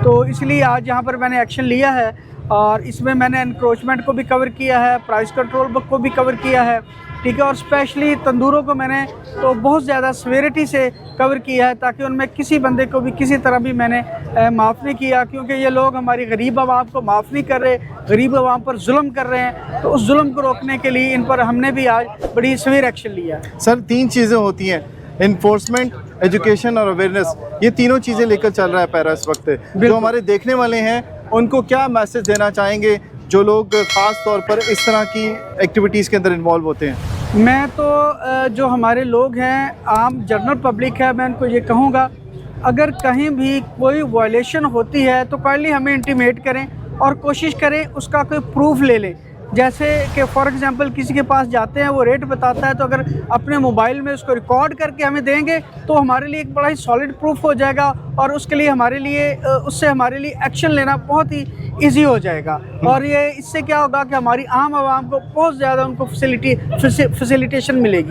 تو اس لیے آج یہاں پر میں نے ایکشن لیا ہے، اور اس میں میں نے انکروچمنٹ کو بھی کور کیا ہے، پرائس کنٹرول کو بھی کور کیا ہے، ٹھیک ہے، اور اسپیشلی تندوروں کو میں نے تو بہت زیادہ سویرٹی سے کور کیا ہے، تاکہ ان میں کسی بندے کو بھی کسی طرح بھی میں نے معاف نہیں کیا، کیونکہ یہ لوگ ہماری غریب عوام کو معاف نہیں کر رہے، غریب عوام پر ظلم کر رہے ہیں، تو اس ظلم کو روکنے کے لیے ان پر ہم نے بھی آج بڑی سویر ایکشن لیا ہے۔ سر 3 چیزیں ہوتی ہیں، انفورسمنٹ، ایجوکیشن اور اویئرنیس، یہ تینوں چیزیں لے کر چل رہا ہے پیرا اس وقت۔ جو ہمارے دیکھنے والے ہیں ان کو کیا میسج دینا چاہیں گے جو لوگ خاص طور پر اس طرح کی ایکٹیویٹیز کے اندر انوالو ہوتے ہیں؟ میں تو جو ہمارے لوگ ہیں، عام جنرل پبلک ہے، میں ان کو یہ کہوں گا، اگر کہیں بھی کوئی وائلیشن ہوتی ہے تو کائنڈلی ہمیں انٹیمیٹ کریں اور کوشش کریں اس کا کوئی پروف لے لیں۔ جیسے کہ فار ایگزامپل کسی کے پاس جاتے ہیں، وہ ریٹ بتاتا ہے، تو اگر اپنے موبائل میں اس کو ریکارڈ کر کے ہمیں دیں گے تو ہمارے لیے ایک بڑا ہی سالڈ پروف ہو جائے گا، اور اس کے لیے ہمارے لیے اس سے ہمارے لیے ایکشن لینا بہت ہی ایزی ہو جائے گا، اور یہ اس سے کیا ہوگا کہ ہماری عام عوام کو بہت زیادہ ان کو فیسیلیٹیشن ملے گی۔